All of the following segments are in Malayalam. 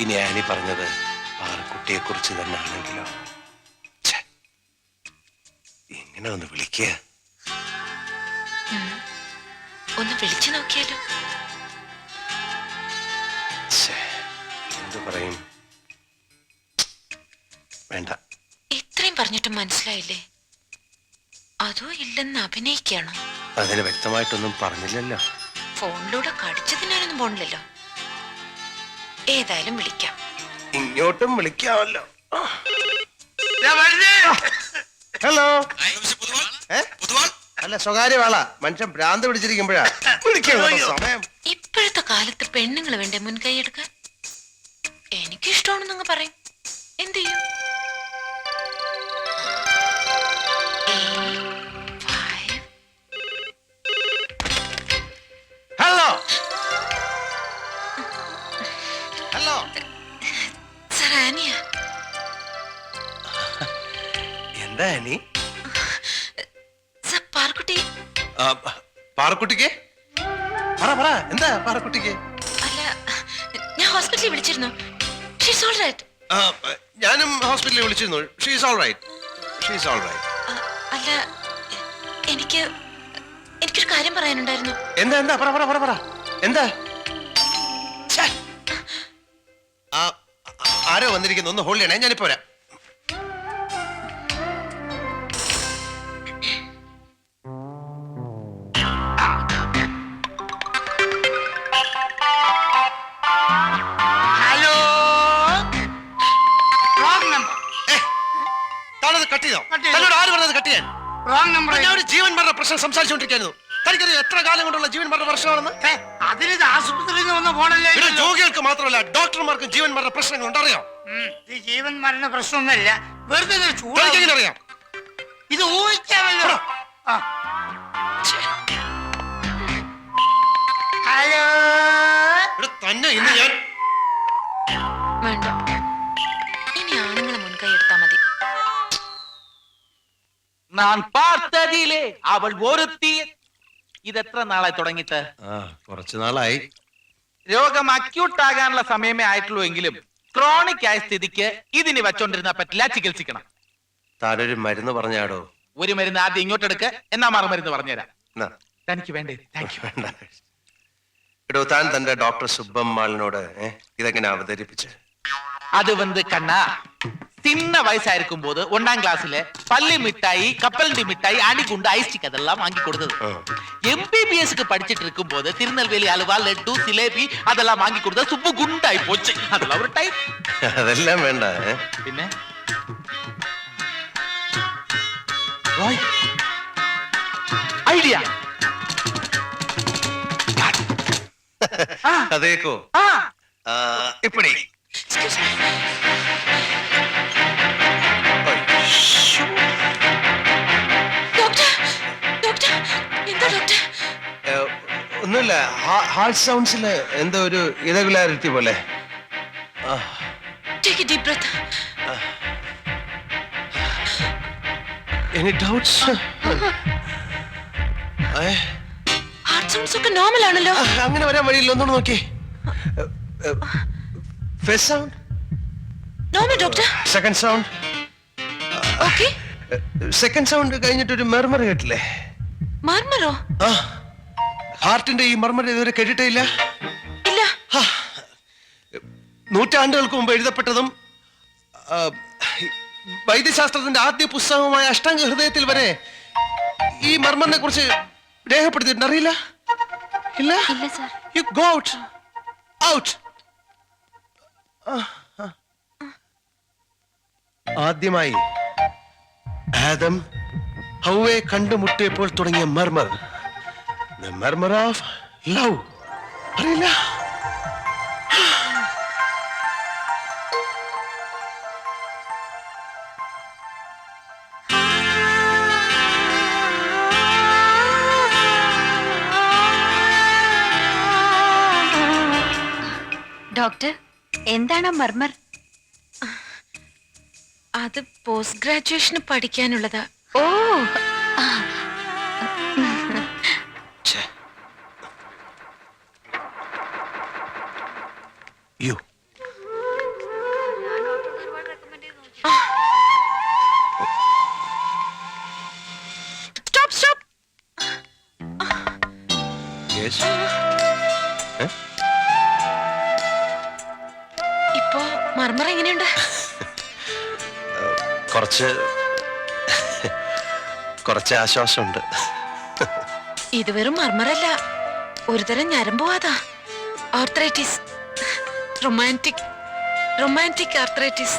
ഇനി ആനി പറഞ്ഞത് പാറക്കുട്ടിയെ കുറിച്ച് തന്നെ ആണെങ്കിലോ? ഇങ്ങനെ ഒന്ന് വിളിക്കുക. ഒന്ന് വിളിച്ചു നോക്കിയാലോ? എന്തു പറയും? വേണ്ട. ഇത്രയും പറഞ്ഞിട്ട് മനസ്സിലായില്ലേ? അതോ ഇല്ലെന്ന് അഭിനയിക്കാണോ? അതിന് വ്യക്തമായിട്ടൊന്നും പറഞ്ഞില്ലല്ലോ. ഫോണിലൂടെ കടിച്ചു തിന്നാനൊന്നും പോണില്ലല്ലോ. ഏതായാലും വിളിക്കാം. ഇങ്ങോട്ടും വിളിക്കാമല്ലോ. ഹലോ. അല്ല, സ്വകാര്യ വേള. മനുഷ്യൻ ഭ്രാന്ത് പിടിച്ചിരിക്കുമ്പോഴാ സമയം. ഇപ്പോഴത്തെ കാലത്ത് പെണ്ണുങ്ങൾ വേണ്ടേ മുൻകൈ എടുക്കാൻ? എനിക്കിഷ്ടമാണെന്നങ്ങ് പറയും. എന്ത് ചെയ്യും? Hello hello. സർ, ആനിയ. എന്താ ആനി? സർ, പാർക്കുട്ടി. പാറക്കുട്ടിക്ക് പറ എന്താ പാറക്കുട്ടിക്ക്? അല്ല, ഞാൻ ഹോസ്പിറ്റലിൽ വിളിച്ചിരുന്നു. She's all right. ഞാനും ഹോസ്പിറ്റലിൽ വിളിച്ചിരുന്നു. She's all right. She's all right. അല്ല, എനിക്കൊരു കാര്യം പറയാനുണ്ടായിരുന്നു. എന്താ പറ. എന്താ? ആരോ വന്നിരിക്കുന്നു. ഒന്ന് ഹോൾഡ് ചെയ്യണേ, ഞാനിപ്പോ വരാം. ജീവൻ മരണ പ്രശ്നം സംസാരിച്ചുകൊണ്ടിരിക്കുന്നു. തനിക്കറിയാം എത്ര കാലം കൊണ്ടുള്ള ജീവൻ മരണ പ്രശ്നമാണെന്ന്? അതിന് ആശുപത്രിയിൽ നിന്ന് വന്ന ഫോണല്ലേ? രോഗികൾക്ക് മാത്രമല്ല ഡോക്ടർമാർക്കും ജീവൻ മരണ പ്രശ്നങ്ങൾ ഉണ്ടറിയാം. ഇത് ജീവൻ മരണ പ്രശ്നമൊന്നുമല്ല, വെറുതെ അറിയാം. ഇത് ഊഹിക്കാമല്ലോ. ഹലോ. തന്നെ ഇന്ന് ഞാൻ വേണ്ട, ഇനി ആണുങ്ങളെ മുൻകൈ എടുത്താ മതി. நான் பார்த்ததிலே അവൾ ഒരുത്തി. ഇതെത്ര നാളായി തുടങ്ങിയിട്ട്? കുറച്ചു നാളായി. രോഗം അക്യൂട്ട് ആകാനുള്ള സമയമേ ആയിട്ടുള്ളൂ എങ്കിലും ക്രോണിക് ആയ സ്ഥിതിക്ക് ഇതിന് വെച്ചോണ്ടിരുന്ന പറ്റില്ല, ചികിത്സിക്കണം. താനൊരു മരുന്ന് പറഞ്ഞാടോ? ഒരു മരുന്ന് ആദ്യം ഇങ്ങോട്ടെടുക്ക്, എന്നാ മറുമരുന്ന് പറഞ്ഞുതരാം. തനിക്ക് വേണ്ടേ? വേണ്ട. എടോ, താൻ തന്റെ ഡോക്ടർ സുബ്ബമ്മാളിനോട് ഇതെങ്ങനെ അവതരിപ്പിച്ച്? அது வந்து கண்ணா, சின்ன வயசா இருக்கும் போது 1ஆம் கிளாஸ்ல பள்ளி மிட்டாய், கப்பலண்டி மிட்டாய், அணிகுண்டு, ஐஸ்டிக் அதெல்லாம் வாங்கி கொடுத்தது. MBBSக்கு படிச்சிட்டு இருக்கும் போது திருநெல்வேலி அல்வா, லட்டு, சிலேபி அதெல்லாம் வாங்கி கொடுத்தா சுப்பு குண்டாய் போச்சு. அதெல்லாம் ஒரு டைப். அதெல்லாம் வேண்டாம். பின்ன ஓய் ஐடியா. அதேக்கோ இப்படி ഒന്നുമില്ല. ഹാർട്ട് സൗണ്ട്സില് എന്തോ ഒരു ഇറഗുലാരിറ്റി പോലെ. Any doubts? ഹാർട്ട് സൗണ്ട്സ് ഒക്കെ നോർമൽ ആണല്ലോ. അങ്ങനെ വരാൻ വഴിയില്ല. ഒന്നുകൂടെ നോക്കി. First sound normal doctor. Second sound okay. Second sound കഴിഞ്ഞിട്ട് ഒരു മർമർ കേട്ടില്ലേ? മർമറോ? ഹാർട്ടിന്റെ ഈ മർമർ ഇതുവരെ കേട്ടിട്ടില്ല? ഇല്ല. നൂറ്റാണ്ടുകൾക്ക് മുമ്പ് എഴുതപ്പെട്ടതും വൈദ്യശാസ്ത്രത്തിന്റെ ആദ്യ പുസ്തകമായ അഷ്ടാംഗ ഹൃദയത്തിൽ വരെ ഈ മർമറിനെ കുറിച്ച് രേഖപ്പെടുത്തിയിട്ടുണ്ട്. അറിയില്ല? ഇല്ല. You go out. ഔട്ട്. ആദ്യമായി ആദം ഹൗവയെ കണ്ടുമുട്ടിയപ്പോൾ തുടങ്ങിയ മർമർ, the murmur of love. അറിയില്ല? ഡോക്ടർ, എന്താണ് മർമർ? അത് പോസ്റ്റ് ഗ്രാജുവേഷന് പഠിക്കാനുള്ളതാ. ഓ, You ലഗേജ് ഇപ്പോ മർമറ എങ്ങനെയുണ്ട്? കുറച്ച് ആശ്വാസമുണ്ട്. ഇത് വെറും മർമറല്ല, ഒരുതരം ഞരമ്പുവാതാ. Arthritis, romantic arthritis.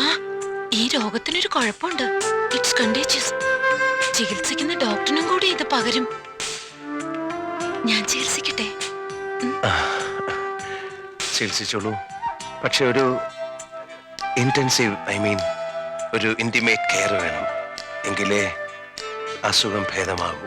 ആ, ഈ രോഗത്തിനൊരു കുഴപ്പമുണ്ട്. It's contagious. ചികിത്സിക്കുന്ന ഡോക്ടറിനും കൂടി ഇത് പകരും. ഞാൻ ചികിത്സിക്കട്ടെ? ചികിത്സിച്ചോളൂ. പക്ഷെ ഒരു ഇന്റൻസീവ് ഒരു ഇന്റിമേറ്റ് കെയർ വേണം. എങ്കിലേ അസുഖം ഭേദമാകൂ.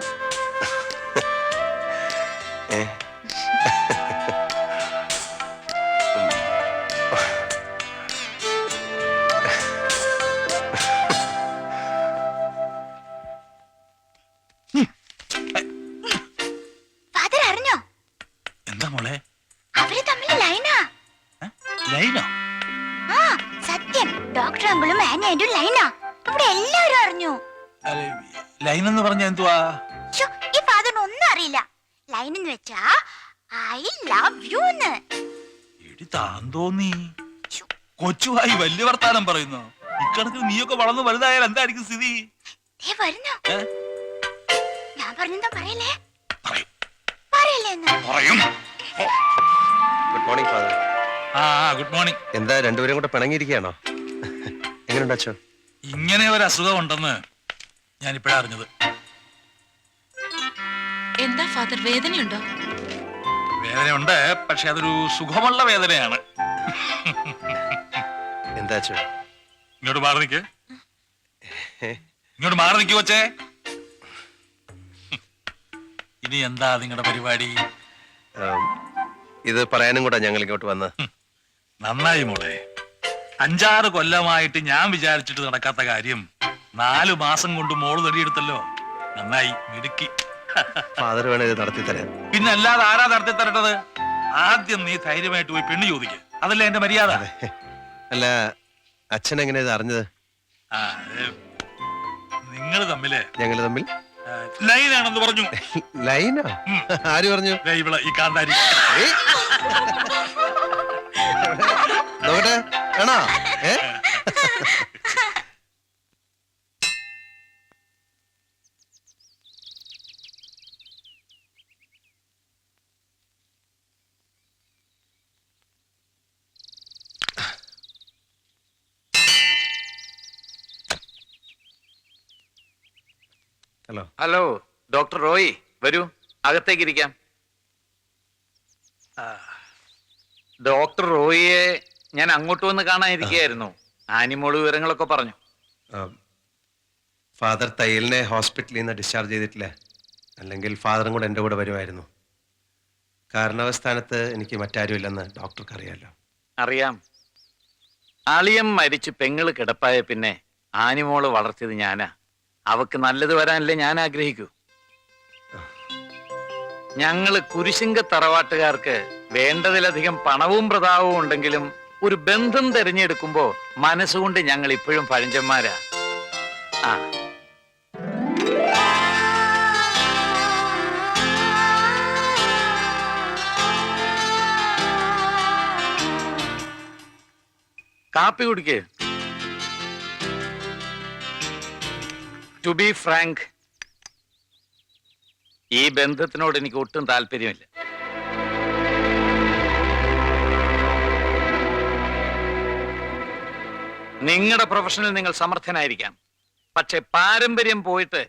ഫാദർ അറിഞ്ഞോ? എന്താ മോളെ? അവര് തമ്മിൽ ലൈനാ. ലൈനോ? ആ സത്യം, ഡോക്ടർ അങ്കിളും ആന്റിയും ലൈനാ. ഇവിടെ എല്ലാവരും അറിഞ്ഞു. ലൈൻ എന്ന് പറഞ്ഞ എന്തുവാ? ശ്ശോ, ഈ ഫാദറിന് ഒന്നും അറിയില്ല. ലൈൻ എന്ന് വെച്ചാ ഐ ലവ് യു എന്ന്. എടി താൻ തോന്നി കൊച്ചുവായി വലിയ വർത്താനം പറയുന്നു. ഇക്കണക്കിന് നീയൊക്കെ വളർന്നു വലുതായാൽ എന്തായിരിക്കും സ്ഥിതി? ദേ വരുന്നു. ഞാൻ പറഞ്ഞെന്താ പറയല്ലേ? പറയും. പറയല്ലേ എന്ന്? പറയും. Good morning father. Good morning. എന്താ രണ്ടുപേരും കൂടെ പിണങ്ങിയിരിക്കുകയാണോ? എങ്ങനെയുണ്ട് അച്ഛൻ? ഇങ്ങനെ ഒരു അസുഖം ഉണ്ടെന്ന് ഞാൻ ഇപ്പോഴാ അറിഞ്ഞത്. എന്താ ഫാദർ, വേദനയുണ്ടോ? വേദനയുണ്ട്, പക്ഷെ അതൊരു സുഖമുള്ള വേദനയാണ്. എന്താ അച്ഛൻ? ഇങ്ങോട്ട് മാറി നിൽക്ക്. ഇങ്ങോട്ട് മാറി നിൽക്കു വച്ചേ. ഇനി എന്താ നിങ്ങളുടെ പരിപാടി? ഇത് പറയാനും കൂടെ ഞങ്ങൾ ഇങ്ങോട്ട് വന്ന്. നന്നായി മോളെ. 5-6 കൊല്ലമായിട്ട് ഞാൻ വിചാരിച്ചിട്ട് നടക്കാത്ത കാര്യം 4 മാസം കൊണ്ട് മോള് നേടിയെടുത്തല്ലോ. നന്നായി, മിടുക്കി. ഫാദർ വേണേ ഇത് നടത്തി തരാം. പിന്നെ അല്ലാതെ ആരാ നടത്തി തരേണ്ടത്? ആദ്യം നീ ധൈര്യമായിട്ട് പോയി പെണ്ണ് ചോദിക്ക്. അതല്ലേ എന്റെ മര്യാദ. അല്ല, അച്ഛൻ എങ്ങനെ ഇത് അറിഞ്ഞത്? നിങ്ങൾ തമ്മില് ഞങ്ങൾ തമ്മിൽ ലൈനാണെന്ന് പറഞ്ഞു. ലൈനാ? ആര് പറഞ്ഞു? ഇവിടെ ഈ കാന്താരി. നോക്കട്ടെ, ആണോ? ഹലോ. ഹലോ, ഡോക്ടർ റോയി, വരൂ, അകത്തേക്ക് ഇരിക്കാം. ഡോക്ടർ റോയിയെ ഞാൻ അങ്ങോട്ട് വന്ന് കാണാനിരിക്കുകയായിരുന്നു. ആനിമോള് വിവരങ്ങളൊക്കെ പറഞ്ഞു. ഫാദർ തയ്യലിനെ ഹോസ്പിറ്റലിൽ നിന്ന് ഡിസ്ചാർജ് ചെയ്തിട്ടില്ല. അല്ലെങ്കിൽ ഫാദറും കൂടെ എൻ്റെ കൂടെ വരുമായിരുന്നു. കാരണവസ്ഥാനത്ത് എനിക്ക് മറ്റാരും ഇല്ലെന്ന് ഡോക്ടർക്ക് അറിയാലോ. അറിയാം. അളിയം മരിച്ച് പെങ്ങള് കിടപ്പായ പിന്നെ ആനിമോള് വളർത്തിയത് ഞാനാ. അവക്ക് നല്ലത് വരാനല്ലേ ഞാൻ ആഗ്രഹിക്കൂ. ഞങ്ങള് കുരിശിങ്ക തറവാട്ടുകാർക്ക് വേണ്ടതിലധികം പണവും പ്രതാപവും ഉണ്ടെങ്കിലും ഒരു ബന്ധം തിരഞ്ഞെടുക്കുമ്പോ മനസ്സുകൊണ്ട് ഞങ്ങൾ ഇപ്പോഴും പഴഞ്ചന്മാരാ. ആ കാപ്പി കുടിക്ക്. ടു ബി ഫ്രാങ്ക്, ഈ ബന്ധത്തിനോട് എനിക്ക് ഒട്ടും താല്പര്യമില്ല. നിങ്ങളുടെ പ്രൊഫഷനിൽ നിങ്ങൾ സമർത്ഥനായിരിക്കാം. പക്ഷെ പാരമ്പര്യം പോയിട്ട്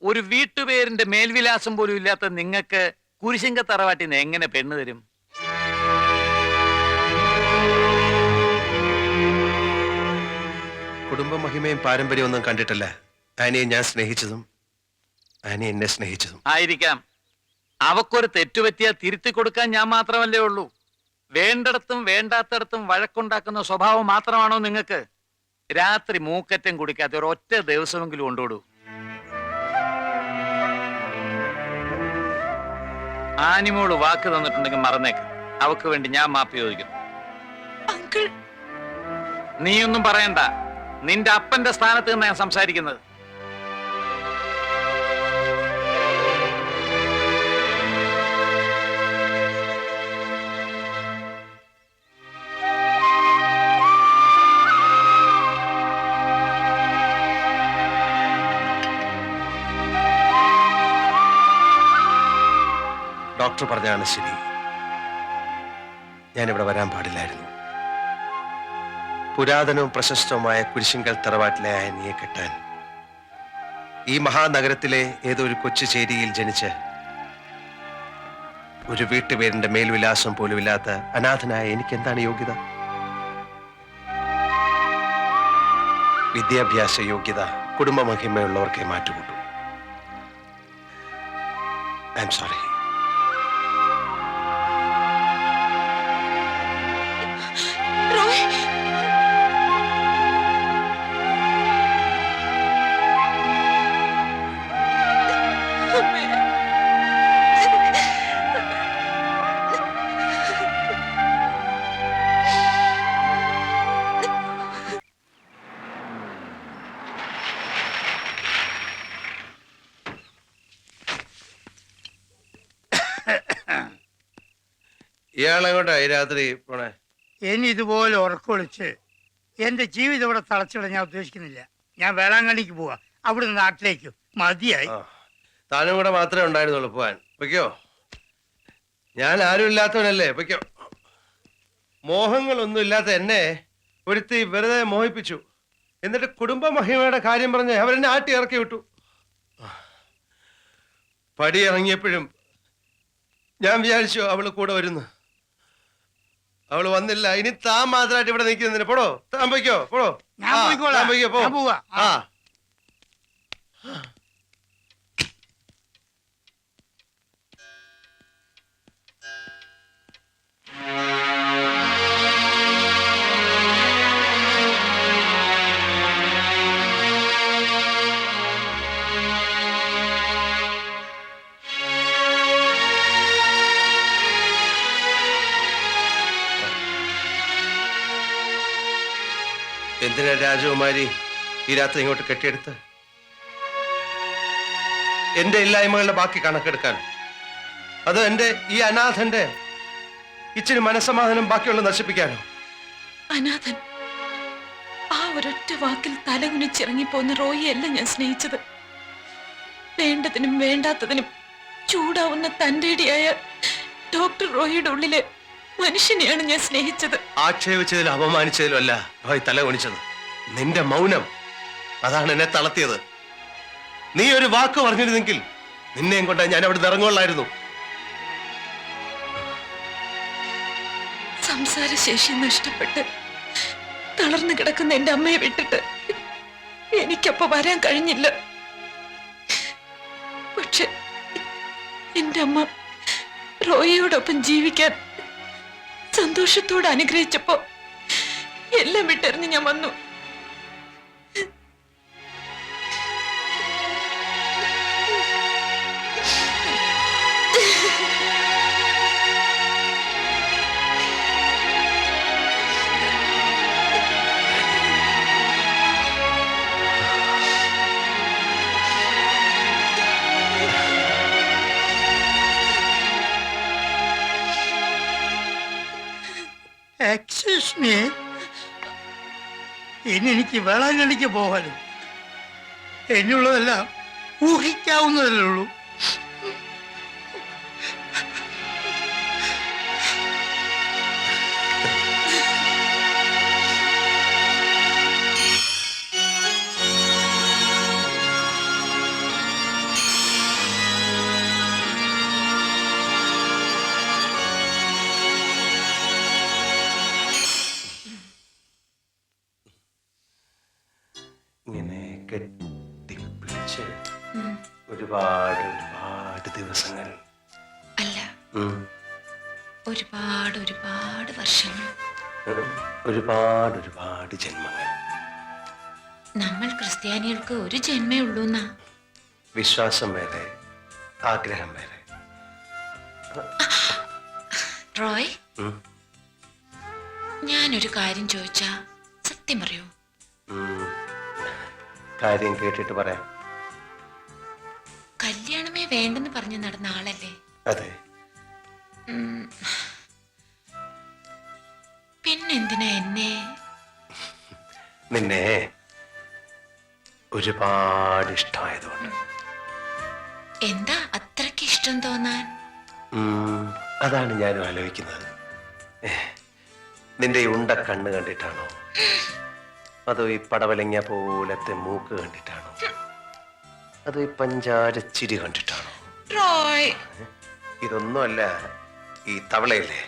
ഒരു വീട്ടുപേരിന്റെ മേൽവിലാസം പോലും ഇല്ലാത്ത നിങ്ങൾക്ക് കുരിശിങ്ക തറവാട്ടിന്ന് എങ്ങനെ പെണ്ണ് തരും? കുടുംബ മഹിമയും പാരമ്പര്യവും ഒന്നും കണ്ടിട്ടല്ല ആനിയെ ഞാൻ സ്നേഹിച്ചതും ആനി എന്നെ സ്നേഹിച്ചതും. ആയിരിക്കാം. അവക്കൊരു തെറ്റുപറ്റിയാ തിരുത്തി കൊടുക്കാൻ ഞാൻ മാത്രമല്ലേ ഉള്ളൂ. വേണ്ടിടത്തും വേണ്ടാത്തടത്തും വഴക്കുണ്ടാക്കുന്ന സ്വഭാവം മാത്രമാണോ നിങ്ങൾക്ക്? രാത്രി മൂക്കറ്റം കുടിക്കാത്ത ഒരൊറ്റ ദിവസമെങ്കിലും കൊണ്ടുവിടൂ. ആനിമോള് വാക്ക് തന്നിട്ടുണ്ടെങ്കിൽ മറന്നേക്ക്. അവക്ക് വേണ്ടി ഞാൻ മാപ്പ് ചോദിക്കുന്നു. അങ്കിൾ, നീയൊന്നും പറയണ്ട. നിന്റെ അപ്പന്റെ സ്ഥാനത്ത് നിന്ന് ഞാൻ സംസാരിക്കുന്നത്. ഡോക്ടർ പറഞ്ഞാണ് ശരി. ഞാനിവിടെ വരാൻ പാടില്ലായിരുന്നു. പുരാതനവും പ്രശസ്തവുമായ കുരിശിങ്കൽ തറവാട്ടിലെ ആനിയെ കെട്ടാൻ ഈ മഹാനഗരത്തിലെ ഏതോ ഒരു കൊച്ചു ചേരിയിൽ ജനിച്ച് ഒരു വീട്ടുപേരിന്റെ മേൽവിലാസം പോലും ഇല്ലാത്ത അനാഥനായ എനിക്ക് എന്താണ് യോഗ്യത? വിദ്യാഭ്യാസ യോഗ്യത കുടുംബമഹിമയുള്ളവർക്കേ മാറ്റുകൂട്ടു. I'm sorry. റോയ്, അമ്മേ. ഇയാളെങ്ങോട്ടാ ഈ രാത്രി പോണേ? ഇനി ഇതുപോലെ ഉറക്കൊളിച്ച് എന്റെ ജീവിതം ഇവിടെ തളച്ചിടാൻ ഞാൻ ഉദ്ദേശിക്കുന്നില്ല. ഞാൻ വേളാങ്കണ്ണിക്ക് പോവാ, അവിടുന്ന് നാട്ടിലേക്ക്. മതിയായി. താനും കൂടെ മാത്രമേ ഉണ്ടായിരുന്നുള്ളൂ പോവാൻ. പൊയ്ക്കോ. ഞാൻ ആരും ഇല്ലാത്തവനല്ലേ, പൊയ്ക്കോ. മോഹങ്ങളൊന്നും ഇല്ലാത്ത എന്നെ ഒരുത്തി വെറുതെ മോഹിപ്പിച്ചു. എന്നിട്ട് കുടുംബ മഹിമയുടെ കാര്യം പറഞ്ഞ് അവരെന്നെ ആട്ടി ഇറക്കി വിട്ടു. പടി ഇറങ്ങിയപ്പോഴും ഞാൻ വിചാരിച്ചു അവള് കൂടെ വരുന്നു. അവള് വന്നില്ല. ഇനി താൻ മാത്രമായിട്ട് ഇവിടെ നിൽക്കുന്നതിന് പോടോ. താൻ പൊയ്ക്കോ, പോടോ. ഞാൻ പോയിക്കോളാം. താൻ പൊയ്ക്കോ, പോ. ഞാൻ പോവാ. ആ. എന്തിനാ രാജകുമാരി ഈ രാത്രി ഇങ്ങോട്ട് കെട്ടിയെടുത്ത്? എന്റെ ഇല്ലായ്മകളുടെ ബാക്കി കണക്കെടുക്കാൻ? അത് എന്റെ ഈ അനാഥന്റെ ഇച്ചിരി മനസ്സമാധാനം ബാക്കിയുള്ള നശിപ്പിക്കാനോ? അനാഥൻ, ആ ഒരൊറ്റ വാക്കിൽ തലകുനിച്ചിറങ്ങിപ്പോന്ന റോയിയല്ല ഞാൻ സ്നേഹിച്ചത്. വേണ്ടതിനും വേണ്ടാത്തതിനും ചൂടാവുന്ന തന്റേടിയായ ഡോക്ടർ റോയിയുടെ ഉള്ളിലെ മനുഷ്യനെയാണ് ഞാൻ സ്നേഹിച്ചത്. ആക്ഷേപിച്ചതിലും അപമാനിച്ചതിലും അല്ല റോയ് തല കുനിച്ചത്. നിന്റെ മൗനം അതാണ് എന്നെ തളർത്തിയത്. നീ ഒരു വാക്ക് പറഞ്ഞിരുന്നെങ്കിൽ നിന്നെയും കൊണ്ട് ഞാൻ അവിടെ ഇറങ്ങുള്ളായിരുന്നു. സംസാരശേഷി നഷ്ടപ്പെട്ട് തളർന്നു കിടക്കുന്ന എന്റെ അമ്മയെ വിട്ടിട്ട് എനിക്കപ്പോ വരാൻ കഴിഞ്ഞില്ല. പക്ഷെ എന്റെ അമ്മ റോയിയോടൊപ്പം ജീവിക്കാൻ സന്തോഷത്തോടെ അനുഗ്രഹിച്ചപ്പോ എല്ലാം വിട്ടെറിഞ്ഞ് ഞാൻ വന്നു. എക്സ്ക്യൂസ് മീ, ഇനി എനിക്ക് വേളാങ്കണ്ണിക്ക് പോകാനും എന്നുള്ളതെല്ലാം ഊഹിക്കാവുന്നതല്ലേ ഉള്ളൂ. ഇങ്ങനെ കെട്ടിപ്പിടിച്ച് ഒരുപാട് ഒരുപാട് ദിവസങ്ങൾ അല്ല, ഒരുപാട് ഒരുപാട് വർഷങ്ങൾ, ഒരുപാട് ഒരുപാട് ജന്മങ്ങൾ. നമ്മൾ ക്രിസ്ത്യാനികൾക്ക് ഒരു ജന്മേ ഉള്ളൂന്നാ. വിശ്വാസം വേറെ, ആഗ്രഹം വേറെ. റോയ്, ഞാനൊരു കാര്യം ചോദിച്ചാ സത്യം പറയൂ? കാര്യം കേട്ടിട്ട് പറയാം. കല്യാണമേ വേണ്ടെന്ന് പറഞ്ഞു നടന്ന ആളല്ലേ? അതെ. പിന്നെന്തിനാ എന്നെ? നിന്നെ ഒരുപാട് ഇഷ്ടമായതുകൊണ്ട്. എന്താ അത്രയ്ക്ക് ഇഷ്ടം തോന്നാൻ? അതാണ് ഞാനും ആലോചിക്കുന്നത്. നിന്റെ ഈ ഉണ്ട കണ്ണ് കണ്ടിട്ടാണോ, അതോ ഈ പടവലങ്ങ പോലത്തെ മൂക്ക് കണ്ടിട്ടാണോ, അതോ ഈ പഞ്ചാര ചിരി കണ്ടിട്ടാണോ? റോയ്, ഇതൊന്നുമല്ല, ഈ തവളയില്ലേ,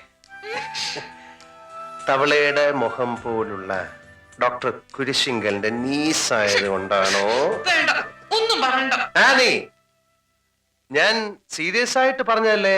തവളയുടെ മുഖം പോലുള്ള ഡോക്ടർ കുരിശിങ്കലിന്റെ നീസായത് കൊണ്ടാണോ? വേണ്ട, ഒന്നും പറയണ്ട. നീ, ഞാൻ സീരിയസ് ആയിട്ട് പറഞ്ഞതല്ലേ.